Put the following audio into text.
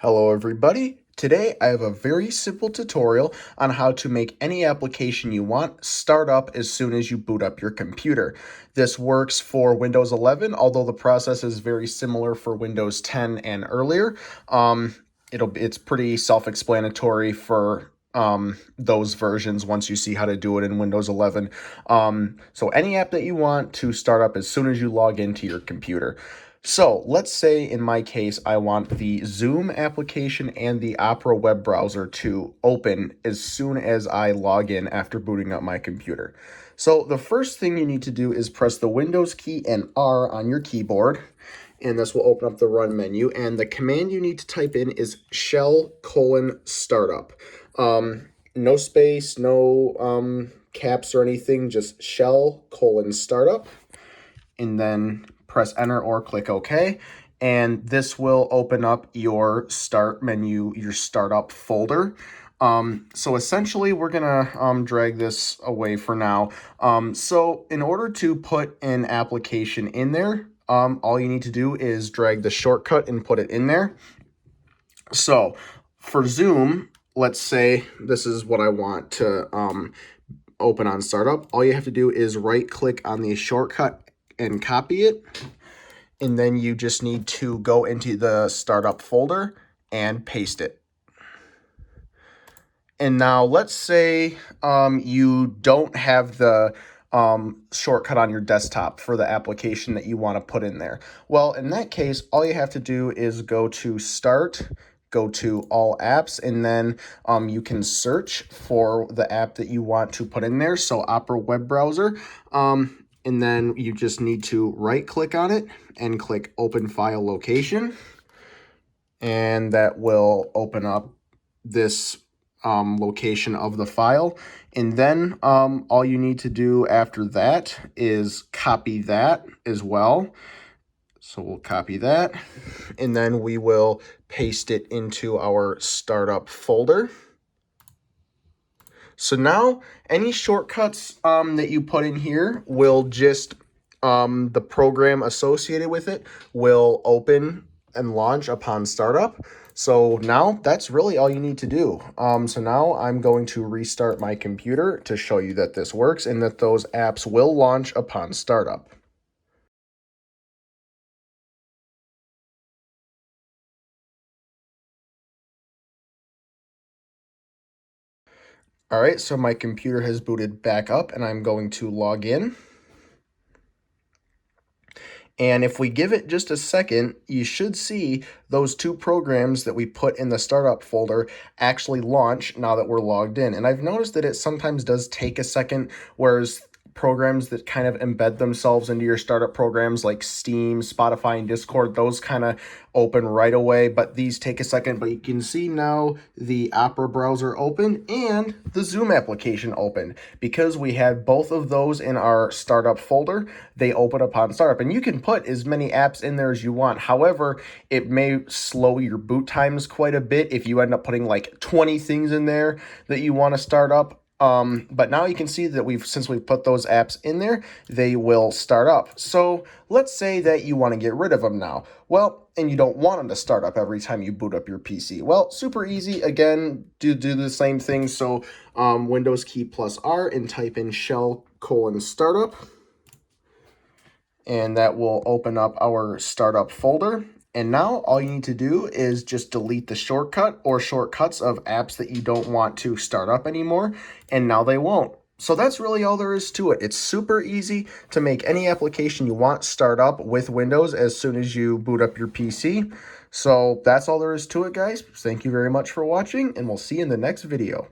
Hello everybody. Today I have a very simple tutorial on how to make any application you want start up as soon as you boot up your computer. This works for Windows 11, although the process is very similar for Windows 10 and earlier. It's pretty self-explanatory for those versions once you see how to do it in Windows 11. So any app that you want to start up as soon as you log into your computer. So let's say in my case, I want the Zoom application and the Opera web browser to open as soon as I log in after booting up my computer. So the first thing you need to do is press the Windows key and R on your keyboard, and this will open up the run menu. And the command you need to type in is shell:startup. No space, no caps or anything, just shell:startup. And then press enter or click OK. And this will open up your start menu, your startup folder. So essentially, we're gonna drag this away for now. So in order to put an application in there, all you need to do is drag the shortcut and put it in there. So for Zoom, let's say this is what I want to open on startup. All you have to do is right click on the shortcut and copy it, and then you just need to go into the startup folder and paste it. And now let's say you don't have the shortcut on your desktop for the application that you want to put in there. Well, in that case, all you have to do is go to Start, go to All Apps, and then you can search for the app that you want to put in there. So Opera web browser. And then you just need to right click on it and click Open File Location. And that will open up this location of the file. And then all you need to do after that is copy that as well. So we'll copy that, and then we will paste it into our startup folder. So now any shortcuts that you put in here will just, the program associated with it will open and launch upon startup. So now that's really all you need to do. So now I'm going to restart my computer to show you that this works and that those apps will launch upon startup. All right, so my computer has booted back up and I'm going to log in. And if we give it just a second, you should see those two programs that we put in the startup folder actually launch now that we're logged in. And I've noticed that it sometimes does take a second, whereas programs that kind of embed themselves into your startup programs like Steam, Spotify, and Discord, those kind of open right away, but these take a second. But you can see now the Opera browser open and the Zoom application open. Because we had both of those in our startup folder, they open upon startup. And you can put as many apps in there as you want. However, it may slow your boot times quite a bit if you end up putting like 20 things in there that you want to start up. But now you can see that since we've put those apps in there, they will start up. So let's say that you want to get rid of them now. Well, and you don't want them to start up every time you boot up your PC. Well, super easy. Again, do the same thing. So Windows key plus R and type in shell:startup. And that will open up our startup folder. And now all you need to do is just delete the shortcut or shortcuts of apps that you don't want to start up anymore, and now they won't. So that's really all there is to it. It's super easy to make any application you want start up with Windows as soon as you boot up your PC. So that's all there is to it, guys. Thank you very much for watching, and we'll see you in the next video.